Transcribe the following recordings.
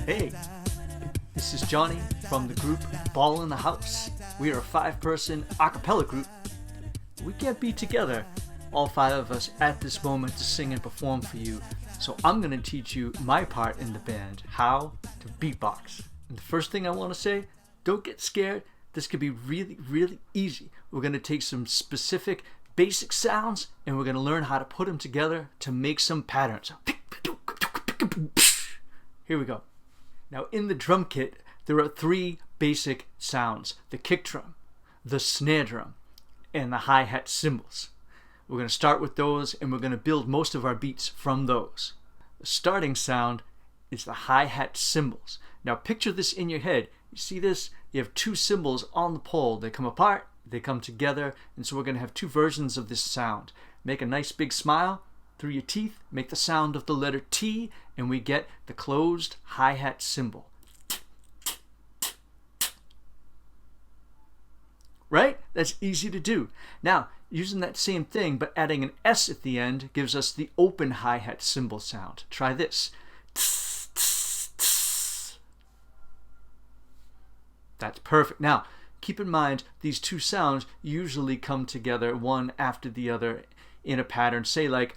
Hey, this is Johnny from the group Ball in the House. We are a 5-person a cappella group. We can't be together, all 5 of us, at this moment to sing and perform for you. So I'm going to teach you my part in the band, how to beatbox. And the first thing I want to say, don't get scared. This could be really, really easy. We're going to take some specific basic sounds and we're going to learn how to put them together to make some patterns. Here we go. Now in the drum kit, there are 3 basic sounds: the kick drum, the snare drum, and the hi-hat cymbals. We're going to start with those and we're going to build most of our beats from those. The starting sound is the hi-hat cymbals. Now picture this in your head. You see this? You have 2 cymbals on the pole. They come apart, they come together, and so we're going to have 2 versions of this sound. Make a nice big smile through your teeth, make the sound of the letter T, and we get the closed hi-hat cymbal. Right? That's easy to do. Now, using that same thing but adding an S at the end gives us the open hi-hat cymbal sound. Try this. That's perfect. Now, keep in mind these 2 sounds usually come together one after the other in a pattern. Say like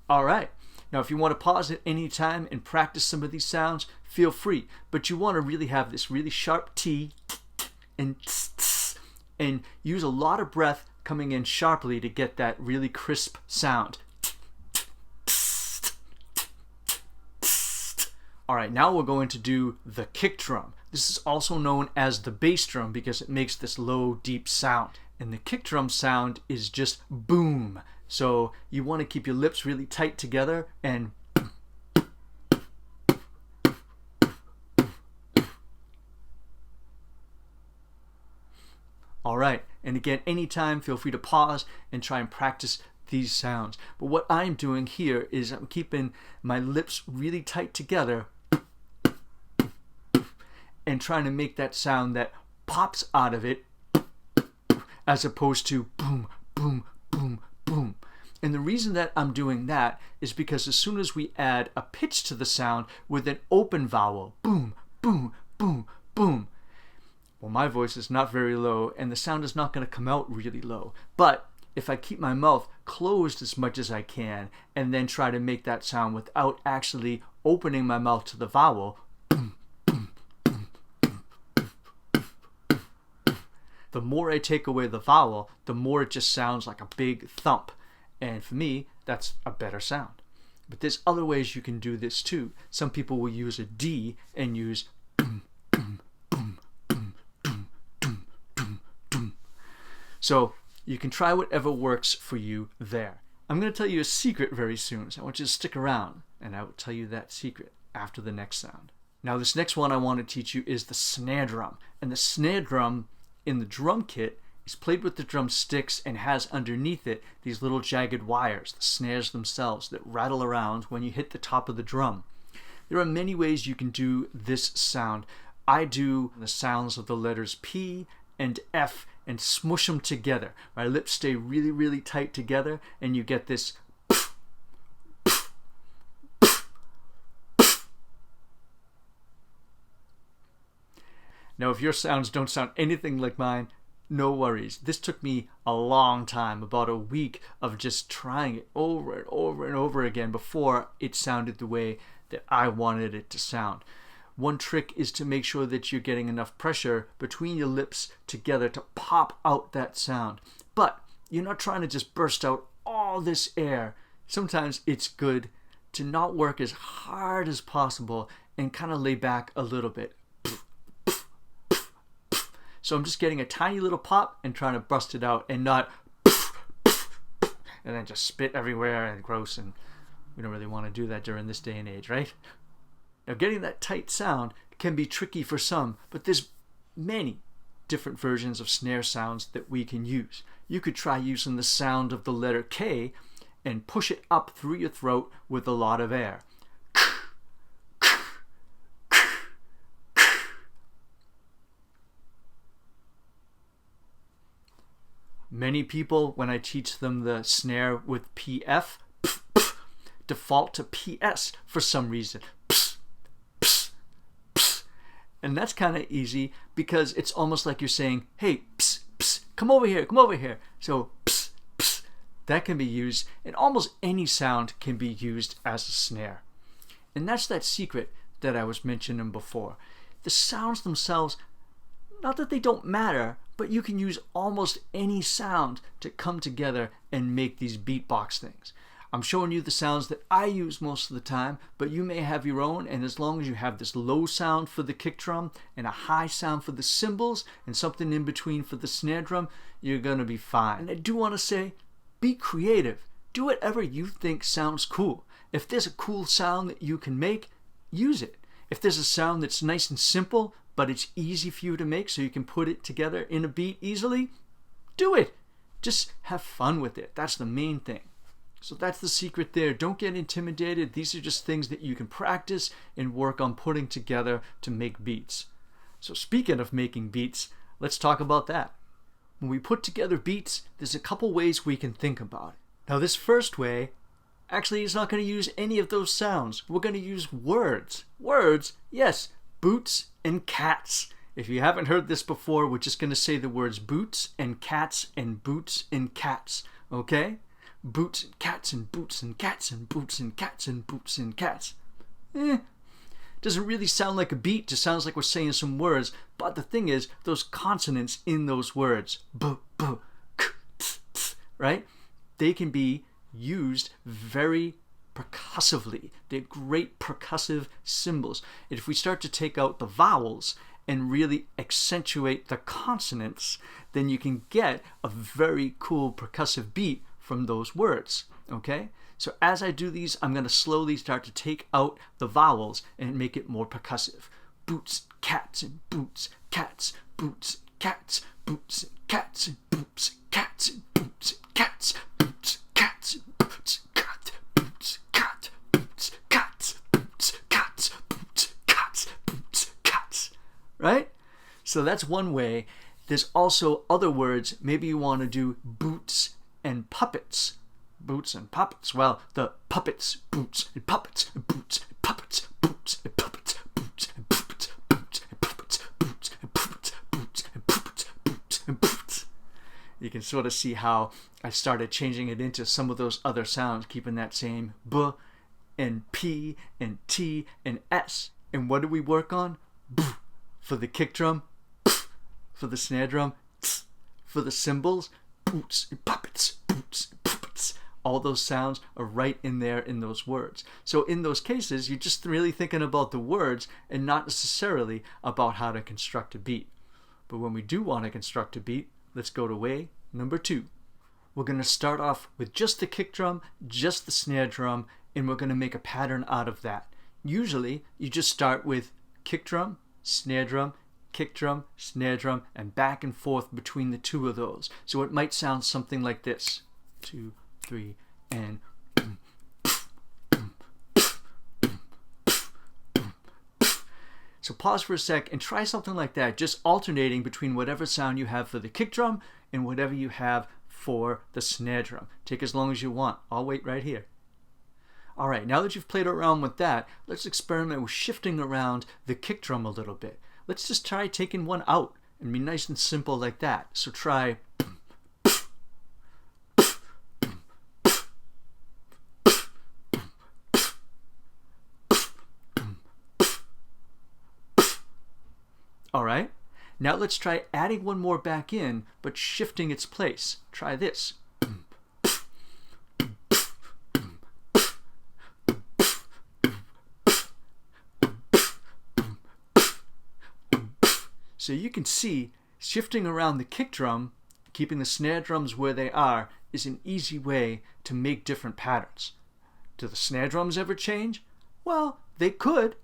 all right. Now, if you want to pause at any time and practice some of these sounds, feel free. But you want to really have this really sharp T and use a lot of breath coming in sharply to get that really crisp sound. All right, now we're going to do the kick drum. This is also known as the bass drum because it makes this low, deep sound. And the kick drum sound is just boom. So you want to keep your lips really tight together and all right. And again, anytime, feel free to pause and try and practice these sounds. But what I'm doing here is I'm keeping my lips really tight together and trying to make that sound that pops out of it as opposed to boom, boom, boom, boom. And the reason that I'm doing that is because as soon as we add a pitch to the sound with an open vowel, boom, boom, boom, boom, well, my voice is not very low and the sound is not going to come out really low. But if I keep my mouth closed as much as I can and then try to make that sound without actually opening my mouth to the vowel, boom, boom, boom, boom, boom, boom, boom, the more I take away the vowel, the more it just sounds like a big thump. And for me, that's a better sound. But there's other ways you can do this too. Some people will use a D and use boom, boom, boom, boom, boom, boom, boom, boom. So you can try whatever works for you there. I'm going to tell you a secret very soon, so I want you to stick around, and I will tell you that secret after the next sound. Now this next one I want to teach you is the snare drum. And the snare drum in the drum kit is played with the drumsticks and has underneath it these little jagged wires, the snares themselves, that rattle around when you hit the top of the drum. There are many ways you can do this sound. I do the sounds of the letters P and F and smush them together. My lips stay really, really tight together and you get this. Now if your sounds don't sound anything like mine, no worries. This took me a long time, about a week of just trying it over and over and over again before it sounded the way that I wanted it to sound. One trick is to make sure that you're getting enough pressure between your lips together to pop out that sound. But you're not trying to just burst out all this air. Sometimes it's good to not work as hard as possible and kind of lay back a little bit. So I'm just getting a tiny little pop and trying to bust it out and not and then just spit everywhere and gross, and we don't really want to do that during this day and age, right? Now getting that tight sound can be tricky for some, but there's many different versions of snare sounds that we can use. You could try using the sound of the letter K and push it up through your throat with a lot of air. Many people, when I teach them the snare with PF, default to PS for some reason. And that's kind of easy because it's almost like you're saying, hey, come over here, come over here. So that can be used, and almost any sound can be used as a snare. And that's that secret that I was mentioning before. The sounds themselves, not that they don't matter, but you can use almost any sound to come together and make these beatbox things. I'm showing you the sounds that I use most of the time, but you may have your own, and as long as you have this low sound for the kick drum and a high sound for the cymbals and something in between for the snare drum, you're going to be fine. And I do want to say, be creative. Do whatever you think sounds cool. If there's a cool sound that you can make, use it. If there's a sound that's nice and simple, but it's easy for you to make so you can put it together in a beat easily, do it. Just have fun with it. That's the main thing. So that's the secret there. Don't get intimidated. These are just things that you can practice and work on putting together to make beats. So speaking of making beats, let's talk about that. When we put together beats, there's a couple ways we can think about it. Now this first way, actually is not going to use any of those sounds. We're going to use words. Words, yes, boots and cats. If you haven't heard this before, we're just going to say the words boots and cats and boots and cats, okay? Boots and cats and boots and cats and boots and cats and boots and cats. Doesn't really sound like a beat, just sounds like we're saying some words, but the thing is, those consonants in those words, b, b, k, t, t, right? They can be used very percussively. They're great percussive symbols. And if we start to take out the vowels and really accentuate the consonants, then you can get a very cool percussive beat from those words, okay? So as I do these, I'm going to slowly start to take out the vowels and make it more percussive. Boots, cats, and boots, cats, boots, cats, boots, cats, and boots, cats, and boots, cats, boots, cats, boots, cat, boots, cat, boots, cats, boots, cats, boots, cats, boots, cats. Right? So that's one way. There's also other words. Maybe you want to do boots and puppets. Boots and puppets. Well, the puppets, boots and puppets, and boots and puppets, boots and puppets, boots and puppets, boots and puppets, boots and puppets, boots and puppets, boots and puppets. You can sort of see how I started changing it into some of those other sounds, keeping that same b and p and t and s. And what do we work on? B for the kick drum, p for the snare drum, t for the cymbals, boots and puppets, boots and puppets. All those sounds are right in there in those words. So in those cases, you're just really thinking about the words and not necessarily about how to construct a beat. But when we do want to construct a beat, let's go to way number 2. We're going to start off with just the kick drum, just the snare drum, and we're going to make a pattern out of that. Usually, you just start with kick drum, snare drum, kick drum, snare drum, and back and forth between the two of those. So it might sound something like this. 2, 3, and so pause for a sec and try something like that, just alternating between whatever sound you have for the kick drum and whatever you have for the snare drum. Take as long as you want. I'll wait right here. All right, now that you've played around with that, let's experiment with shifting around the kick drum a little bit. Let's just try taking one out and be nice and simple like that. So try all right, now let's try adding one more back in, but shifting its place. Try this. So you can see shifting around the kick drum, keeping the snare drums where they are, is an easy way to make different patterns. Do the snare drums ever change? Well, they could.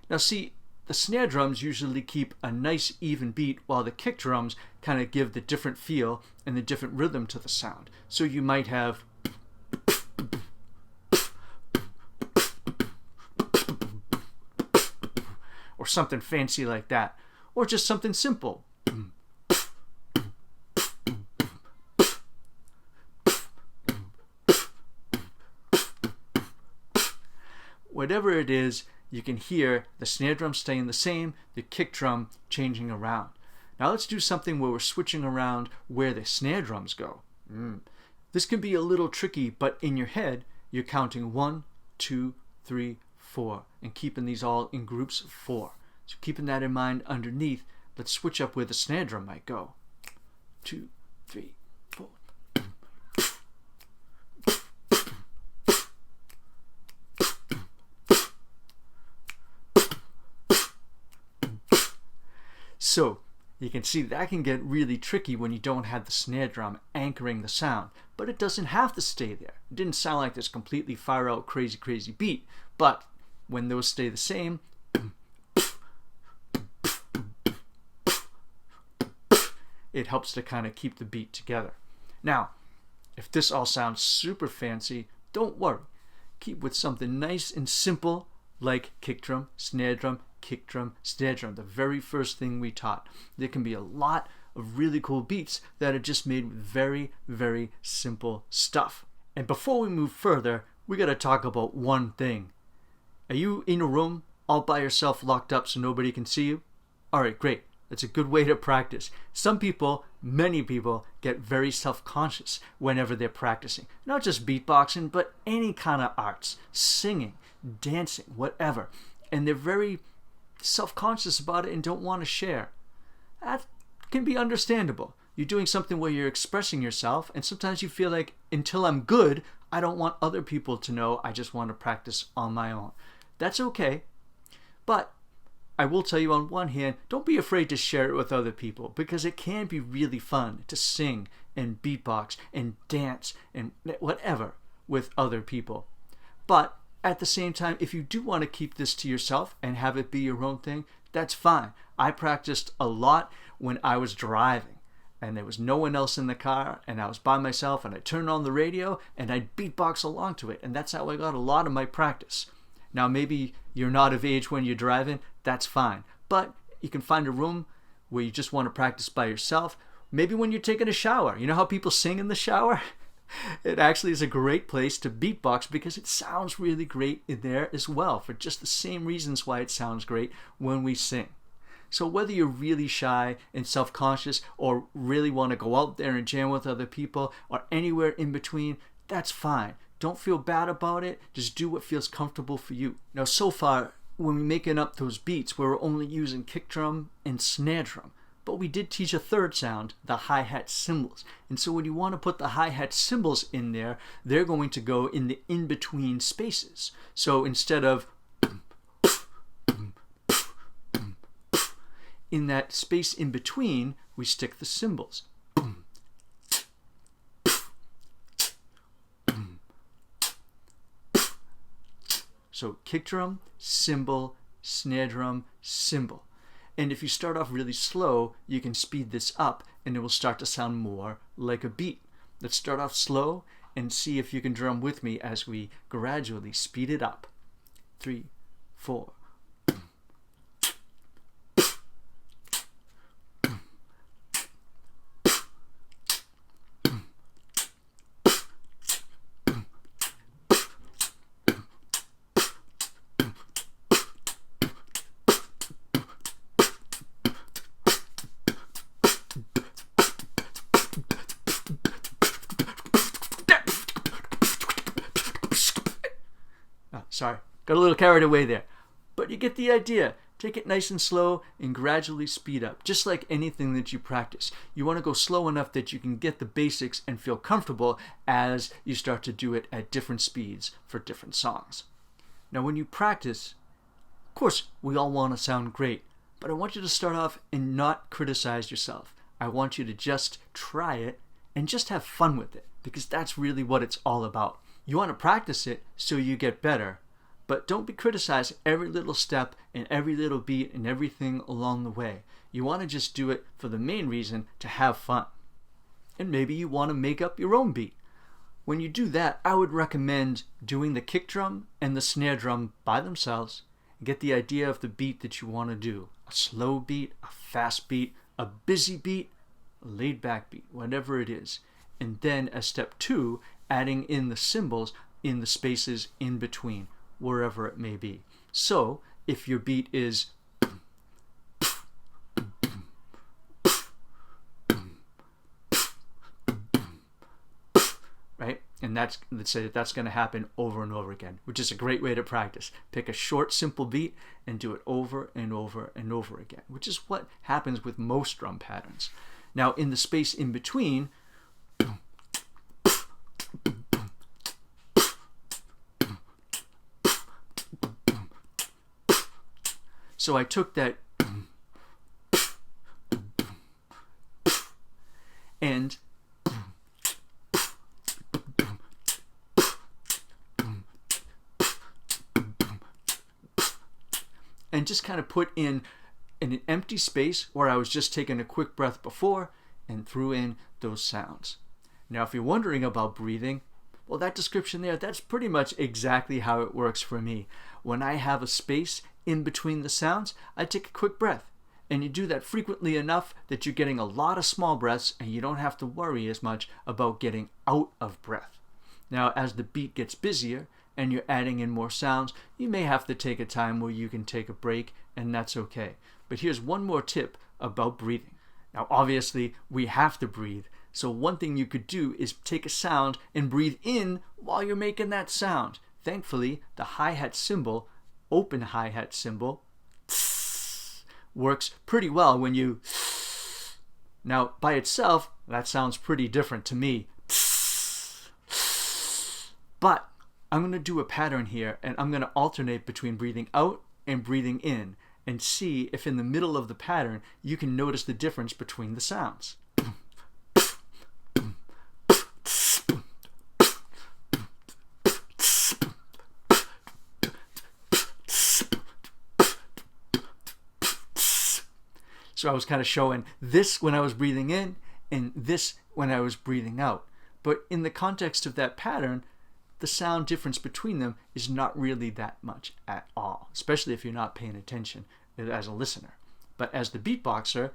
Now see, the snare drums usually keep a nice even beat while the kick drums kind of give the different feel and the different rhythm to the sound. So you might have or something fancy like that, or just something simple. whatever it is, you can hear the snare drum staying the same, the kick drum changing around. Now let's do something where we're switching around where the snare drums go. This can be a little tricky, but in your head, you're counting 1, 2, 3, 4, and keeping these all in groups of 4. So keeping that in mind underneath, let's switch up where the snare drum might go. 2, 3, 4. So you can see that can get really tricky when you don't have the snare drum anchoring the sound, but it doesn't have to stay there. It didn't sound like this completely fire out crazy beat, but when those stay the same, it helps to kind of keep the beat together. Now, if this all sounds super fancy, don't worry. Keep with something nice and simple like kick drum, snare drum, kick drum, snare drum, the very first thing we taught. There can be a lot of really cool beats that are just made with very, very simple stuff. And before we move further, we got to talk about one thing. Are you in a room all by yourself, locked up so nobody can see you? All right, great. That's a good way to practice. Some people, many people, get very self-conscious whenever they're practicing. Not just beatboxing, but any kind of arts, singing, dancing, whatever. And they're very self-conscious about it and don't want to share. That can be understandable. You're doing something where you're expressing yourself, and sometimes you feel like, until I'm good, I don't want other people to know. I just want to practice on my own. That's okay. But I will tell you, on one hand, don't be afraid to share it with other people, because it can be really fun to sing and beatbox and dance and whatever with other people. But at the same time, if you do want to keep this to yourself and have it be your own thing, that's fine. I practiced a lot when I was driving and there was no one else in the car and I was by myself, and I turned on the radio and I'd beatbox along to it, and that's how I got a lot of my practice. Now, maybe you're not of age when you're driving, that's fine. But you can find a room where you just want to practice by yourself. Maybe when you're taking a shower. You know how people sing in the shower? It actually is a great place to beatbox because it sounds really great in there as well, for just the same reasons why it sounds great when we sing. So whether you're really shy and self-conscious or really want to go out there and jam with other people or anywhere in between, that's fine. Don't feel bad about it. Just do what feels comfortable for you. Now, so far, when we're making up those beats, we're only using kick drum and snare drum. But we did teach a third sound, the hi-hat cymbals. And so when you want to put the hi-hat cymbals in there, they're going to go in the in-between spaces. So instead of in that space in between, we stick the cymbals. So kick drum, cymbal, snare drum, cymbal. And if you start off really slow, you can speed this up and it will start to sound more like a beat. Let's start off slow and see if you can drum with me as we gradually speed it up. 3, 4. Sorry, got a little carried away there. But you get the idea. Take it nice and slow and gradually speed up. Just like anything that you practice. You want to go slow enough that you can get the basics and feel comfortable as you start to do it at different speeds for different songs. Now when you practice, of course, we all want to sound great. But I want you to start off and not criticize yourself. I want you to just try it and just have fun with it. Because that's really what it's all about. You want to practice it so you get better. But don't be criticizing every little step and every little beat and everything along the way. You want to just do it for the main reason, to have fun. And maybe you want to make up your own beat. When you do that, I would recommend doing the kick drum and the snare drum by themselves and get the idea of the beat that you want to do. A slow beat, a fast beat, a busy beat, a laid back beat, whatever it is. And then as step 2, adding in the cymbals in the spaces in between. wherever it may be. So if your beat is right, and let's say that's going to happen over and over again, which is a great way to practice. Pick a short, simple beat and do it over and over and over again, which is what happens with most drum patterns. Now, in the space in between, so I took that and just kind of put in an empty space where I was just taking a quick breath before and threw in those sounds. Now, if you're wondering about breathing, well, that description there, that's pretty much exactly how it works for me. When I have a space in between the sounds, I take a quick breath. And you do that frequently enough that you're getting a lot of small breaths and you don't have to worry as much about getting out of breath. Now, as the beat gets busier and you're adding in more sounds, you may have to take a time where you can take a break, and that's okay. But here's one more tip about breathing. Now, obviously, we have to breathe. So one thing you could do is take a sound and breathe in while you're making that sound. Thankfully, the hi-hat cymbal, open hi-hat cymbal, works pretty well when you... Now, by itself, that sounds pretty different to me. But I'm going to do a pattern here, and I'm going to alternate between breathing out and breathing in, and see if in the middle of the pattern you can notice the difference between the sounds. So I was kind of showing this when I was breathing in and this when I was breathing out. But in the context of that pattern, the sound difference between them is not really that much at all, especially if you're not paying attention as a listener. But as the beatboxer,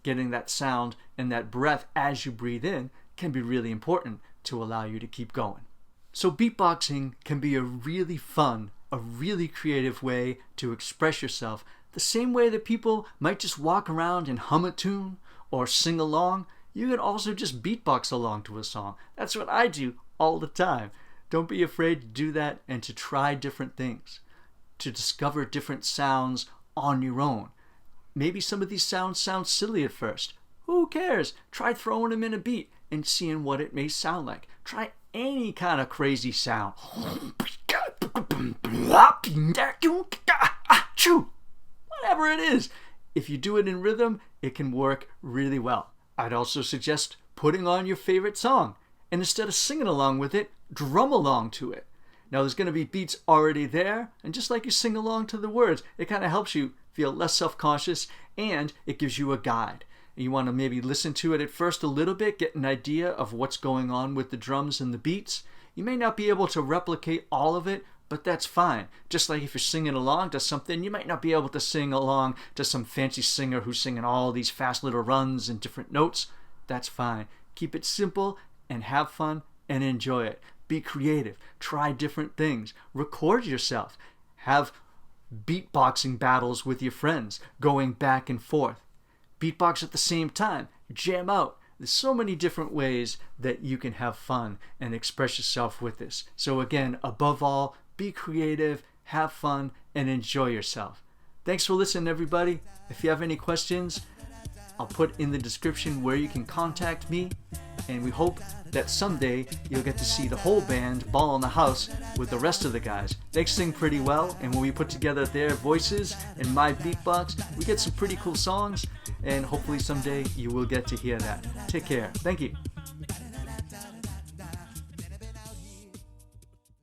getting that sound and that breath as you breathe in can be really important to allow you to keep going. So beatboxing can be a really fun, a really creative way to express yourself, the same way that people might just walk around and hum a tune or sing along. You can also just beatbox along to a song. That's what I do all the time. Don't be afraid to do that and to try different things, to discover different sounds on your own. Maybe some of these sounds sound silly at first. Who cares? Try throwing them in a beat and seeing what it may sound like. Try any kind of crazy sound. Whatever it is. If you do it in rhythm, it can work really well. I'd also suggest putting on your favorite song, and instead of singing along with it, drum along to it. Now there's going to be beats already there, and just like you sing along to the words, it kind of helps you feel less self-conscious, and it gives you a guide. You want to maybe listen to it at first a little bit, get an idea of what's going on with the drums and the beats. You may not be able to replicate all of it, but that's fine. Just like if you're singing along to something, you might not be able to sing along to some fancy singer who's singing all these fast little runs and different notes. That's fine. Keep it simple and have fun and enjoy it. Be creative. Try different things. Record yourself. Have beatboxing battles with your friends, going back and forth. Beatbox at the same time. Jam out. There's so many different ways that you can have fun and express yourself with this. So again, above all, be creative, have fun, and enjoy yourself. Thanks for listening, everybody. If you have any questions, I'll put in the description where you can contact me, and we hope that someday you'll get to see the whole band ball in the house with the rest of the guys. They sing pretty well, and when we put together their voices and my beatbox, we get some pretty cool songs, and hopefully someday you will get to hear that. Take care. Thank you.